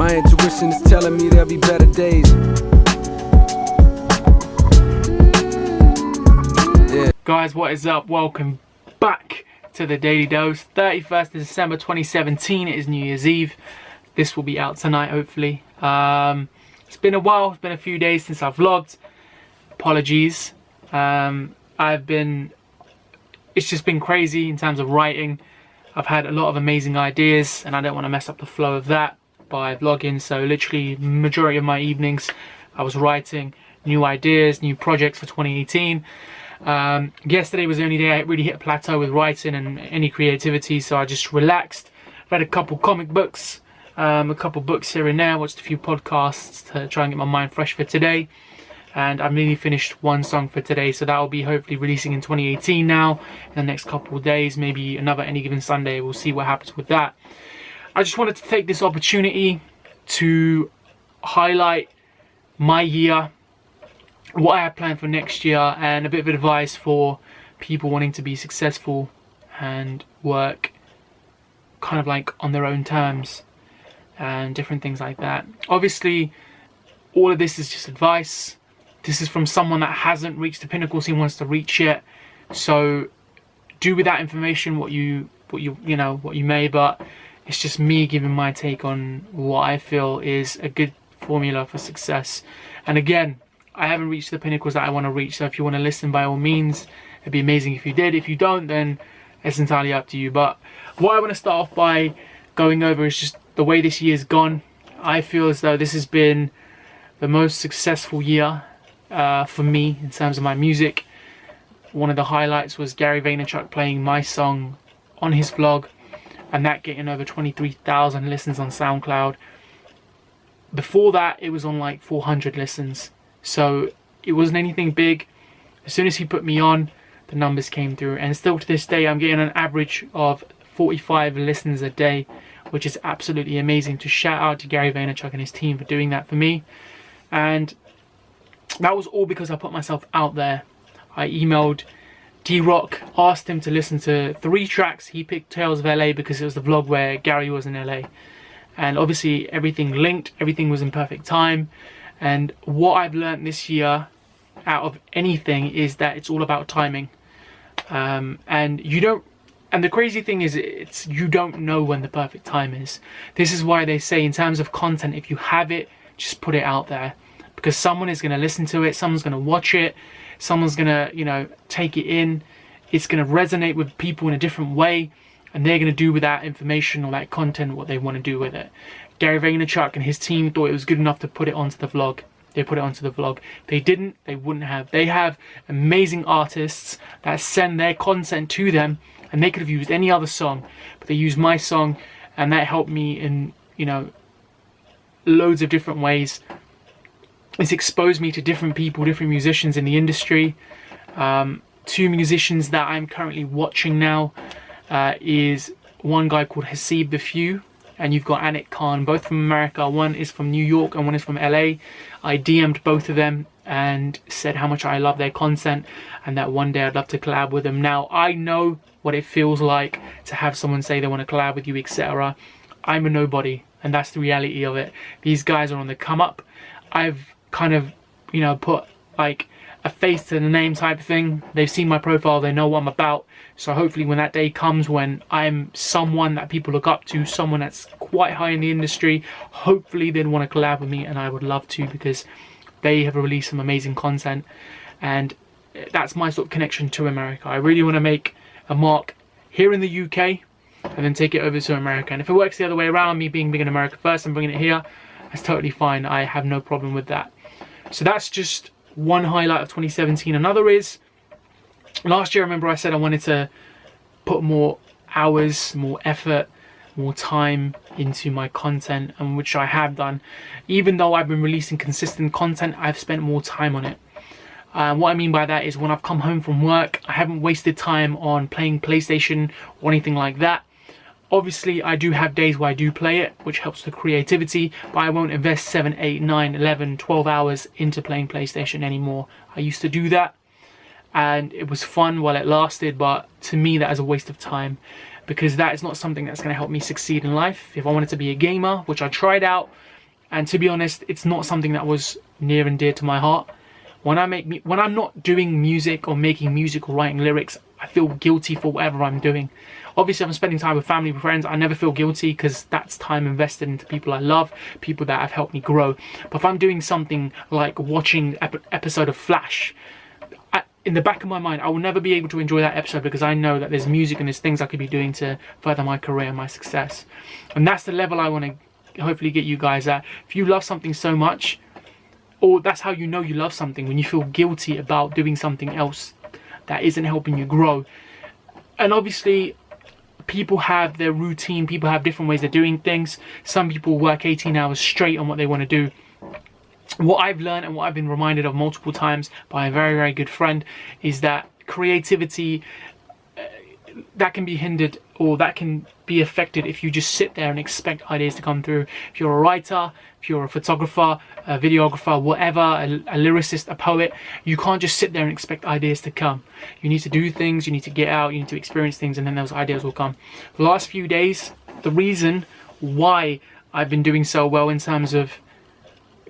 My intuition is telling me there'll be better days. Guys, what is up? Welcome back to the Daily Dose. 31st of December 2017, it is New Year's Eve. This will be out tonight, hopefully. It's been a while, it's been a few days since I've vlogged. Apologies. It's just been crazy in terms of writing. I've had a lot of amazing ideas and I don't want to mess up the flow of that by vlogging. So literally majority of my evenings I was writing new ideas, new projects for 2018. Yesterday was the only day I really hit a plateau with writing and any creativity, so I just relaxed. Read a couple comic books, a couple books here and there, watched a few podcasts to try and get my mind fresh for today. And I've nearly finished one song for today, so that will be hopefully releasing in 2018 now, in the next couple of days, maybe another Any Given Sunday. We'll see what happens with that. I just wanted to take this opportunity to highlight my year, what I have planned for next year, and a bit of advice for people wanting to be successful and work kind of like on their own terms and different things like that. Obviously, all of this is just advice. This is from someone that hasn't reached the pinnacles he wants to reach yet. So do with that information what you may, but it's just me giving my take on what I feel is a good formula for success. And again, I haven't reached the pinnacles that I want to reach, so if you want to listen, by all means, it'd be amazing if you did. If you don't, then it's entirely up to you. But what I want to start off by going over is just the way this year's gone. I feel as though this has been the most successful year for me in terms of my music. One of the highlights was Gary Vaynerchuk playing my song on his vlog, and that getting over 23,000 listens on SoundCloud. Before that, it was on like 400 listens. So it wasn't anything big. As soon as he put me on, the numbers came through, and still to this day I'm getting an average of 45 listens a day, which is absolutely amazing. To shout out to Gary Vaynerchuk and his team for doing that for me. And that was all because I put myself out there. I emailed D-Rock, asked him to listen to 3 tracks. He picked Tales of LA because it was the vlog where Gary was in LA, and obviously everything linked, everything was in perfect time. And what I've learned this year out of anything is that it's all about timing. And the crazy thing is, you don't know when the perfect time is. This is why they say in terms of content, if you have it, just put it out there. Because someone is going to listen to it, someone's going to watch it, someone's going to, take it in. It's going to resonate with people in a different way, and they're going to do with that information or that content what they want to do with it. Gary Vaynerchuk and his team thought it was good enough to put it onto the vlog. They put it onto the vlog. If they didn't, they wouldn't have. They have amazing artists that send their content to them, and they could have used any other song, but they used my song, and that helped me in, loads of different ways. It's exposed me to different people, different musicians in the industry. 2 musicians that I'm currently watching now is one guy called Hasib the Few, and you've got Anik Khan, both from America. One is from New York and one is from LA. I DM'd both of them and said how much I love their content and that one day I'd love to collab with them. Now, I know what it feels like to have someone say they want to collab with you, etc. I'm a nobody, and that's the reality of it. These guys are on the come up. I've kind of, put like a face to the name type of thing. They've seen my profile, they know what I'm about. So hopefully when that day comes when I'm someone that people look up to, someone that's quite high in the industry, hopefully they'd want to collab with me, and I would love to, because they have released some amazing content, and that's my sort of connection to America. I really want to make a mark here in the UK and then take it over to America. And if it works the other way around, me being big in America first and bringing it here, that's totally fine. I have no problem with that. So that's just one highlight of 2017. Another is, last year I remember I said I wanted to put more hours, more effort, more time into my content, and which I have done. Even though I've been releasing consistent content, I've spent more time on it. What I mean by that is when I've come home from work, I haven't wasted time on playing PlayStation or anything like that. Obviously, I do have days where I do play it, which helps with creativity, but I won't invest 7, 8, 9, 11, 12 hours into playing PlayStation anymore. I used to do that, and it was fun while it lasted, but to me that is a waste of time, because that is not something that's going to help me succeed in life. If I wanted to be a gamer, which I tried out, and to be honest, it's not something that was near and dear to my heart. When I'm not doing music or making music or writing lyrics, I feel guilty for whatever I'm doing. Obviously, if I'm spending time with family and friends, I never feel guilty because that's time invested into people I love, people that have helped me grow. But if I'm doing something like watching an episode of Flash, in the back of my mind, I will never be able to enjoy that episode because I know that there's music and there's things I could be doing to further my career and my success. And that's the level I want to hopefully get you guys at. If you love something so much, or that's how you know you love something, when you feel guilty about doing something else that isn't helping you grow. And obviously, people have their routine, people have different ways of doing things. Some people work 18 hours straight on what they want to do. What I've learned and what I've been reminded of multiple times by a very, very good friend is that creativity, that can be hindered, or that can be affected if you just sit there and expect ideas to come through. If you're a writer, if you're a photographer, a videographer, whatever, a lyricist, a poet, you can't just sit there and expect ideas to come. You need to do things, you need to get out, you need to experience things, and then those ideas will come. The last few days, the reason why I've been doing so well in terms of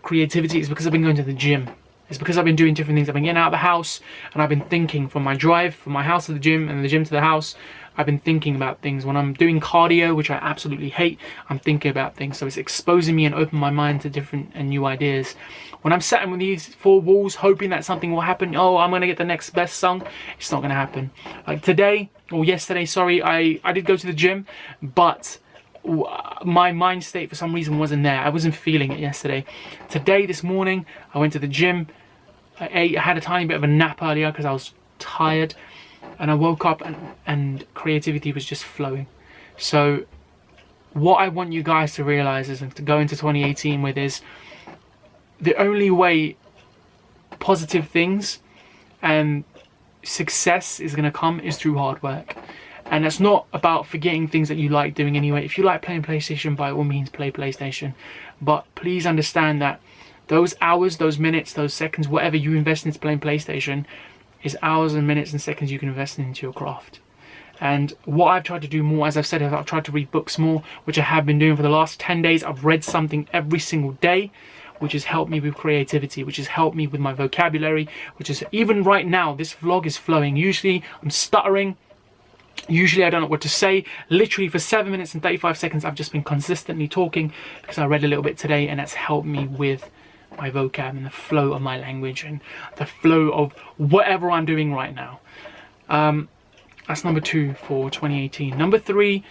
creativity is because I've been going to the gym. It's because I've been doing different things. I've been getting out of the house and I've been thinking from my drive, from my house to the gym and the gym to the house. I've been thinking about things. When I'm doing cardio, which I absolutely hate, I'm thinking about things. So it's exposing me and opening my mind to different and new ideas. When I'm sat with these four walls hoping that something will happen, oh, I'm going to get the next best song, it's not going to happen. Like today, or yesterday, sorry, I did go to the gym, but my mind state for some reason wasn't there. I wasn't feeling it yesterday. Today, this morning, I went to the gym. I ate, I had a tiny bit of a nap earlier because I was tired, and I woke up and creativity was just flowing. So what I want you guys to realize is, and to go into 2018 with, is the only way positive things and success is going to come is through hard work. And that's not about forgetting things that you like doing anyway. If you like playing PlayStation, by all means play PlayStation. But please understand that those hours, those minutes, those seconds, whatever you invest into playing PlayStation is hours and minutes and seconds you can invest into your craft. And what I've tried to do more, as I've said, I've tried to read books more, which I have been doing for the last 10 days. I've read something every single day, which has helped me with creativity, which has helped me with my vocabulary, which is, even right now, this vlog is flowing. Usually I'm stuttering. Usually I don't know what to say. Literally for 7 minutes and 35 seconds I've just been consistently talking because I read a little bit today, and that's helped me with my vocab and the flow of my language and the flow of whatever I'm doing right now. That's number 2 for 2018. Number 3,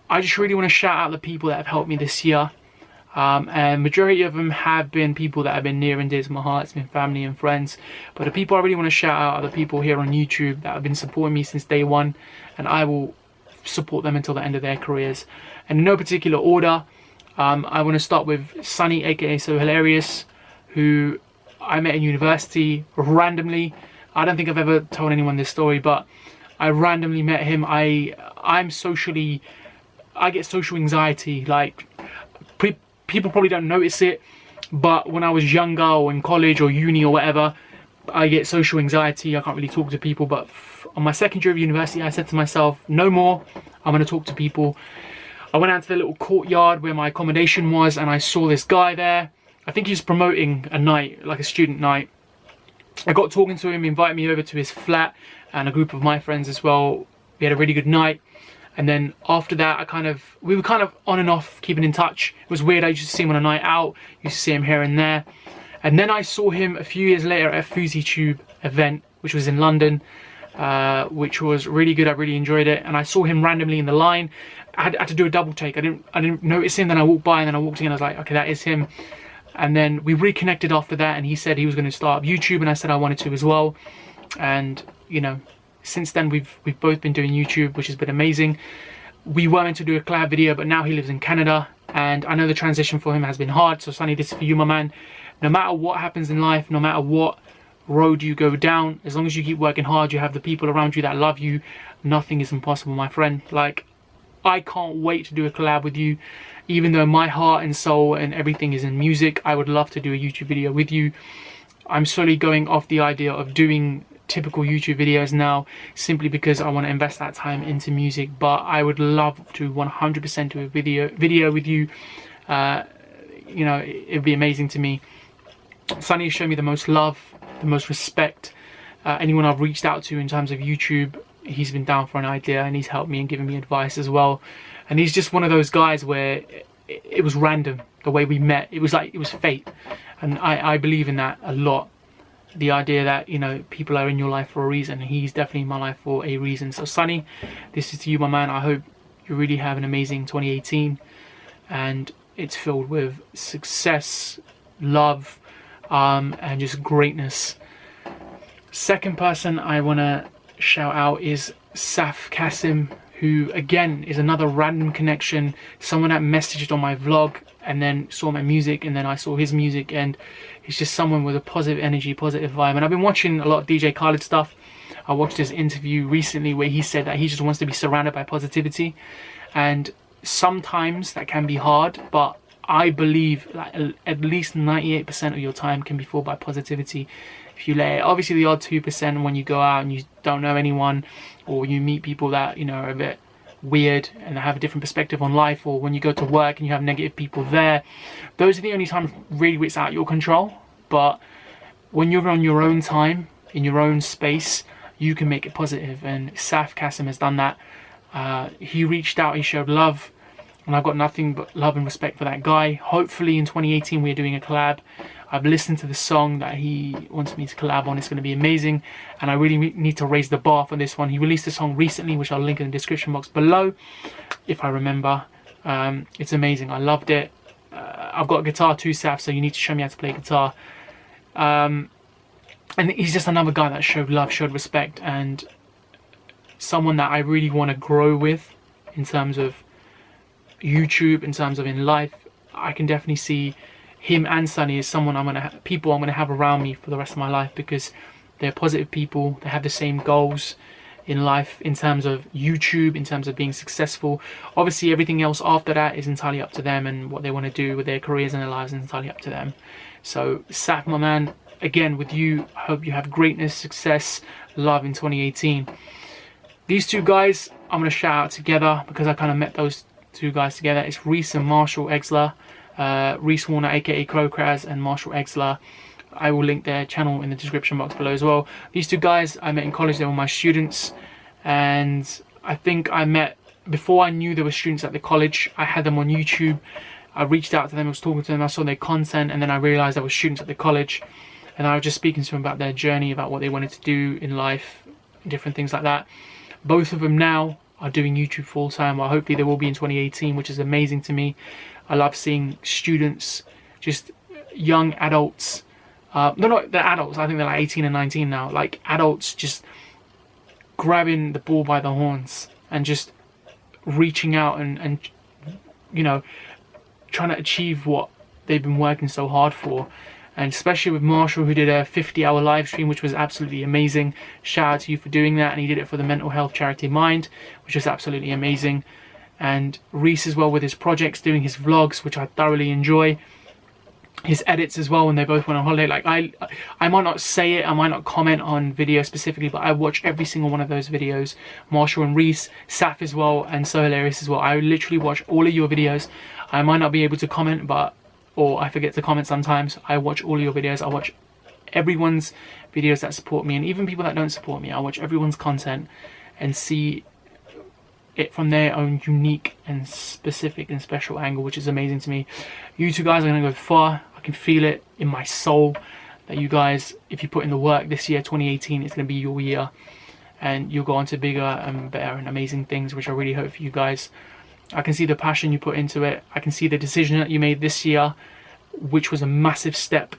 I just really want to shout out the people that have helped me this year. And majority of them have been people that have been near and dear to my heart. It's been family and friends. But the people I really want to shout out are the people here on YouTube that have been supporting me since day one, and I will support them until the end of their careers. And in no particular order, I want to start with Sunny, aka So Hilarious, who I met in university randomly. I don't think I've ever told anyone this story, but I randomly met him. I get social anxiety. Like, people probably don't notice it, but when I was younger or in college or uni or whatever, I get social anxiety. I can't really talk to people. But on my second year of university, I said to myself, no more, I'm going to talk to people. I went out to the little courtyard where my accommodation was, and I saw this guy there. I think he was promoting a night, like a student night. I got talking to him, he invited me over to his flat, and a group of my friends as well. We had a really good night. And then after that, we were kind of on and off, keeping in touch. It was weird. I used to see him on a night out, used to see him here and there. And then I saw him a few years later at a FouseyTube event, which was in London, which was really good. I really enjoyed it. And I saw him randomly in the line. I had to do a double take. I didn't notice him. Then I walked by, and then I walked in. I was like, okay, that is him. And then we reconnected after that, and he said he was going to start YouTube, and I said I wanted to as well. And you know, since then we've both been doing YouTube, which has been amazing. We were meant to do a collab video, but now he lives in Canada, and I know the transition for him has been hard. So Sunny, this is for you, my man. No matter what happens in life, no matter what road you go down, as long as you keep working hard, you have the people around you that love you, nothing is impossible, my friend. Like, I can't wait to do a collab with you. Even though my heart and soul and everything is in music, I would love to do a YouTube video with you. I'm slowly going off the idea of doing typical YouTube videos now, simply because I want to invest that time into music. But I would love to 100% do a video with you. You know, it'd be amazing to me. Sunny has shown me the most love, the most respect. Anyone I've reached out to in terms of YouTube, he's been down for an idea and he's helped me and given me advice as well. And he's just one of those guys where it was random the way we met. It was like it was fate, and I believe in that a lot. The idea that, you know, people are in your life for a reason. He's definitely in my life for a reason. So Sunny, this is to you, my man. I hope you really have an amazing 2018, and it's filled with success, love, and just greatness. Second person I want to shout out is Saf Kasim, who again is another random connection, someone that messaged on my vlog and then saw my music, and then I saw his music, and he's just someone with a positive energy, positive vibe. And I've been watching a lot of DJ Khaled stuff. I watched his interview recently where he said that he just wants to be surrounded by positivity, and sometimes that can be hard, but I believe that at least 98% of your time can be filled by positivity. If you let it, obviously the odd 2% when you go out and you don't know anyone, or you meet people that, you know, are a bit weird and have a different perspective on life, or when you go to work and you have negative people there, those are the only times really where it's out of your control. But when you're on your own time, in your own space, you can make it positive, and Saf Kasim has done that. He reached out, he showed love, and I've got nothing but love and respect for that guy. Hopefully in 2018 we're doing a collab. I've listened to the song that he wants me to collab on. It's going to be amazing, and I really need to raise the bar for this one. He released a song recently, which I'll link in the description box below, if I remember. It's amazing. I loved it. I've got a guitar too, Saf, so you need to show me how to play guitar. And he's just another guy that showed love, showed respect, and someone that I really want to grow with in terms of YouTube, in terms of in life. I can definitely see him and Sunny as someone people I'm gonna have around me for the rest of my life, because they're positive people. They have the same goals in life in terms of YouTube, in terms of being successful. Obviously everything else after that is entirely up to them, and what they want to do with their careers and their lives is entirely up to them. So Saf, my man, again with you, I hope you have greatness, success, love in 2018. These two guys I'm gonna shout out together because I kind of met those two guys together. It's Reese and Marshall Exler. Reese Warner aka Crowcraz and Marshall Exler. I will link their channel in the description box below as well. These two guys I met in college. They were my students, and I think I met before I knew there were students at the college. I had them on YouTube. I reached out to them, I was talking to them, I saw their content, and then I realized there were students at the college, and I was just speaking to them about their journey, about what they wanted to do in life, different things like that. Both of them now are doing YouTube full time. Well, hopefully they will be in 2018, which is amazing to me. I love seeing students, just young adults. They're adults. I think they're like 18 and 19 now. Like adults just grabbing the bull by the horns and just reaching out and you know, trying to achieve what they've been working so hard for. And especially with Marshall, who did a 50-hour live stream, which was absolutely amazing. Shout out to you for doing that. And he did it for the mental health charity Mind, which was absolutely amazing. And Reese as well with his projects, doing his vlogs, which I thoroughly enjoy. His edits as well when they both went on holiday. Like I might not say it, I might not comment on videos specifically, but I watch every single one of those videos. Marshall and Reese, Saf as well, and So Hilarious as well. I literally watch all of your videos. I might not be able to comment, or I forget to comment sometimes. I watch all of your videos. I watch everyone's videos that support me, and even people that don't support me. I watch everyone's content and see it from their own unique and specific and special angle, which is amazing to me. You two guys are going to go far. I can feel it in my soul that you guys, if you put in the work this year, 2018, it's going to be your year, and you'll go on to bigger and better and amazing things, which I really hope for you guys. I can see the passion you put into it. I can see the decision that you made this year, which was a massive step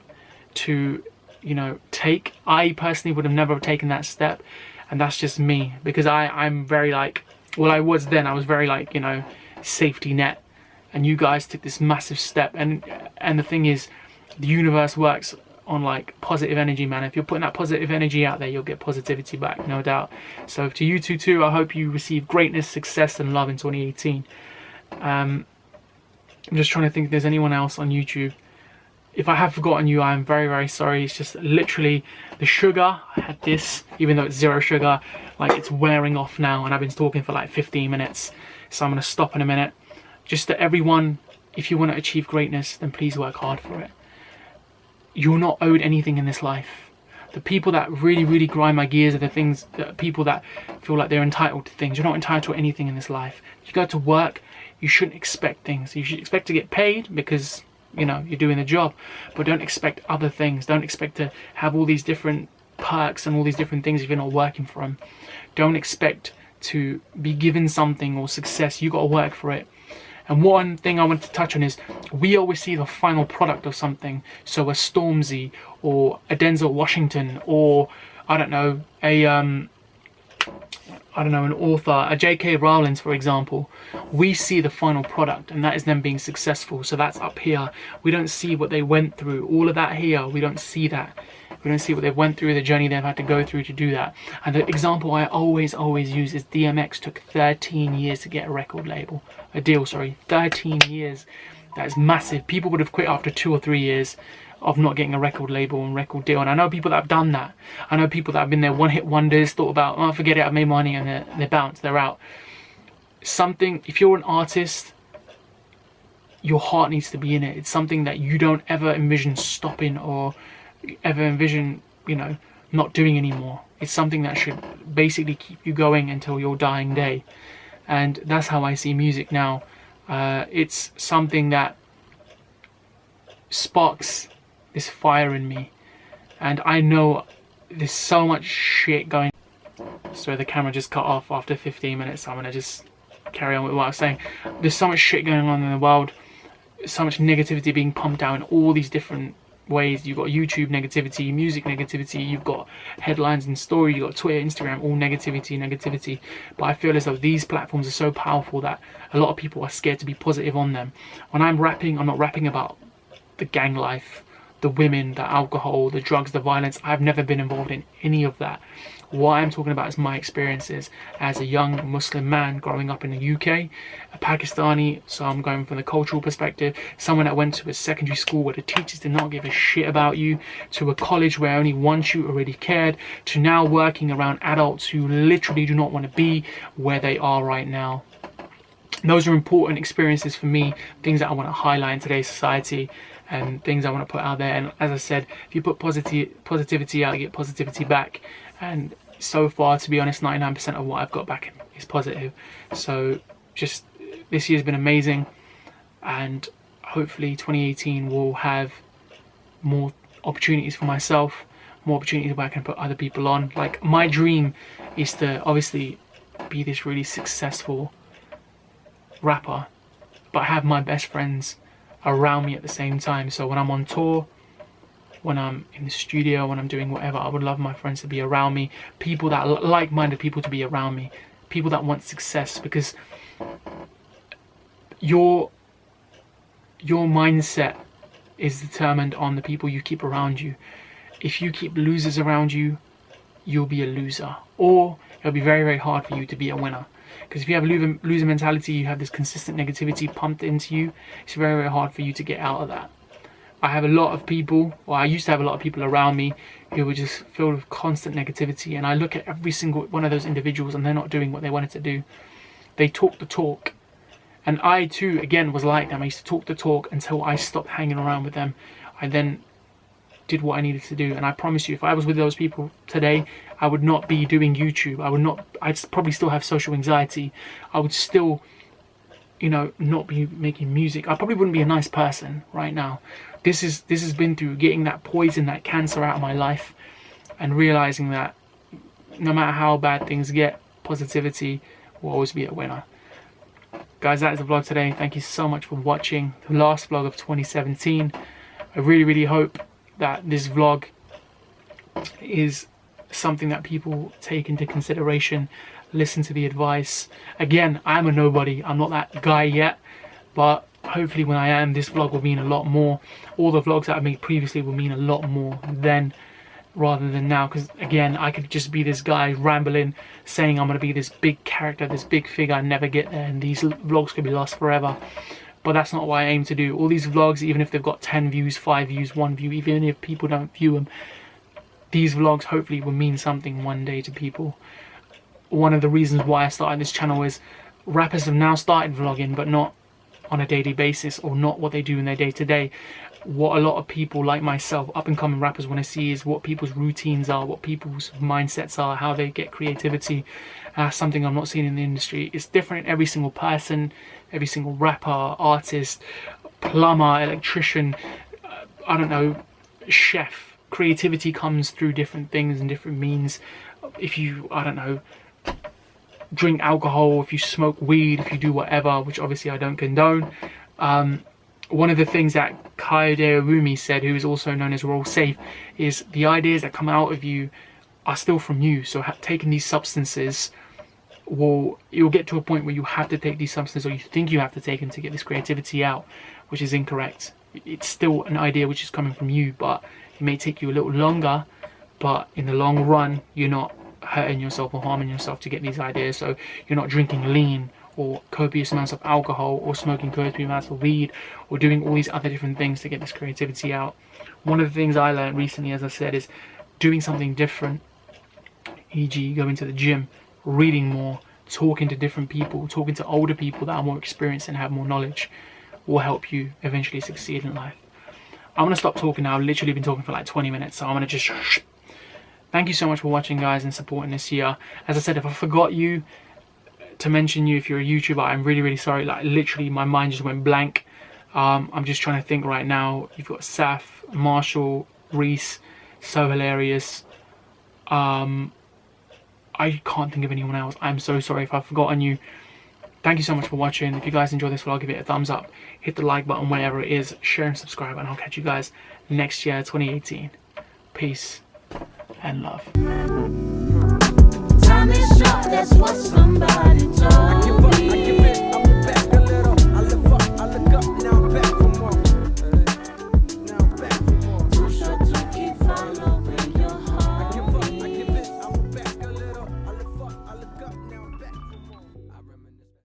to, you know, take. I personally would have never taken that step, and that's just me, because I'm very like, well, I was then, I was very like, you know, safety net, and you guys took this massive step. And the thing is, the universe works on like positive energy, man. If you're putting that positive energy out there, you'll get positivity back, no doubt. So to you two too, I hope you receive greatness, success and love in 2018. I'm just trying to think if there's anyone else on YouTube. If I have forgotten you, I'm very, very sorry. It's just literally the sugar. I had this, even though it's 0 sugar, like it's wearing off now, and I've been talking for like 15 minutes. So I'm going to stop in a minute. Just to everyone, if you want to achieve greatness, then please work hard for it. You're not owed anything in this life. The people that really, really grind my gears are the people that feel like they're entitled to things. You're not entitled to anything in this life. You go to work, you shouldn't expect things. You should expect to get paid because, you know, you're doing the job, but don't expect other things. Don't expect to have all these different perks and all these different things if you're not working for them. Don't expect to be given something or success. You got to work for it. And one thing I want to touch on is we always see the final product of something. So a Stormzy or a Denzel Washington, or I don't know, an author, a J.K. Rowling, for example. We see the final product, and that is them being successful. So that's up here. We don't see what they went through. All of that here, we don't see that. We don't see what they went through, the journey they've had to go through to do that. And the example I always use is DMX took 13 years to get a deal, 13 years. That is massive. People would have quit after 2 or 3 years of not getting a record label and record deal. And I know people that have done that. I know people that have been there one-hit wonders, thought about, oh, forget it, I've made money, and they bounce, they're out. If you're an artist, your heart needs to be in it. It's something that you don't ever envision stopping or ever envision, you know, not doing anymore. It's something that should basically keep you going until your dying day. And that's how I see music now. It's something that sparks this fire in me, and I know there's so much shit going. So the camera just cut off after 15 minutes, so I'm gonna just carry on with what I was saying. There's so much shit going on in the world, so much negativity being pumped out in all these different ways. You've got YouTube negativity, music negativity, you've got headlines and stories, you've got Twitter, Instagram, all negativity. But I feel as though these platforms are so powerful that a lot of people are scared to be positive on them. When I'm rapping, I'm not rapping about the gang life, the women, the alcohol, the drugs, the violence. I've never been involved in any of that. What I'm talking about is my experiences as a young Muslim man growing up in the UK, a Pakistani, so I'm going from the cultural perspective, someone that went to a secondary school where the teachers did not give a shit about you, to a college where only one tutor really cared, to now working around adults who literally do not want to be where they are right now. Those are important experiences for me, things that I want to highlight in today's society, and things I want to put out there. And as I said, if you put positivity out, you get positivity back. And so far, to be honest, 99% of what I've got back is positive. So just this year's been amazing, and hopefully 2018 will have more opportunities for myself, more opportunities where I can put other people on. Like, my dream is to obviously be this really successful rapper, but have my best friends around me at the same time. So when I'm on tour, when I'm in the studio, when I'm doing whatever, I would love my friends to be around me, people that like-minded people to be around me, people that want success, because your mindset is determined on the people you keep around you. If you keep losers around you, you'll be a loser, or it'll be very, very hard for you to be a winner. Because if you have a loser mentality, you have this consistent negativity pumped into you, it's very, very hard for you to get out of that. I have a lot of people, or I used to have a lot of people around me who were just filled with constant negativity, and I look at every single one of those individuals and they're not doing what they wanted to do. They talk the talk. And I too, again, was like them. I used to talk the talk until I stopped hanging around with them. I then did what I needed to do. And I promise you, if I was with those people today, I would not be doing YouTube. I'd probably still have social anxiety. I would still, you know, not be making music. I probably wouldn't be a nice person right now. This has been through getting that poison, that cancer out of my life, and realizing that no matter how bad things get, positivity will always be a winner. Guys, that is the vlog today. Thank you so much for watching the last vlog of 2017. I really, really hope that this vlog is something that people take into consideration, listen to the advice. Again, I'm a nobody. I'm not that guy yet, but hopefully when I am, this vlog will mean a lot more. All the vlogs that I made previously will mean a lot more then rather than now, because again, I could just be this guy rambling, saying I'm going to be this big character, this big figure, and never get there, and these vlogs could be lost forever. but that's not what I aim to do. All these vlogs, even if they've got 10 views, 5 views, 1 view, even if people don't view them, these vlogs hopefully will mean something one day to people. One of the reasons why I started this channel is rappers have now started vlogging, but not on a daily basis, or not what they do in their day-to-day. What a lot of people like myself, up-and-coming rappers, want to see is what people's routines are, what people's mindsets are, how they get creativity. That's something I'm not seeing in the industry. It's different in every single person, every single rapper, artist, plumber, electrician, I don't know, chef. Creativity comes through different things and different means. If you, I don't know, drink alcohol, if you smoke weed, if you do whatever, which obviously I don't condone. One of the things that Kayode Rumi said, who is also known as Roll Safe, is the ideas that come out of you are still from you. So taking these substances, you'll get to a point where you have to take these substances, or you think you have to take them to get this creativity out, which is incorrect. It's still an idea which is coming from you, but it may take you a little longer, but in the long run, you're not hurting yourself or harming yourself to get these ideas. So you're not drinking lean, or copious amounts of alcohol, or smoking copious amounts of weed, or doing all these other different things to get this creativity out. One of the things I learned recently, as I said, is doing something different, e.g. going to the gym, reading more, talking to different people, talking to older people that are more experienced and have more knowledge, will help you eventually succeed in life. I'm going to stop talking now. I've literally been talking for like 20 minutes, so I'm going to just... Thank you so much for watching, guys, and supporting this year. As I said, if I forgot you, to mention you, if you're a YouTuber, I'm really, really sorry. Like, literally, my mind just went blank. I'm just trying to think right now. You've got Saf, Marshall, Reese, So Hilarious. I can't think of anyone else. I'm so sorry if I've forgotten you. Thank you so much for watching. If you guys enjoyed this vlog, give it a thumbs up. Hit the like button wherever it is. Share and subscribe, and I'll catch you guys next year, 2018. Peace and love. Time is short, that's what somebody told me.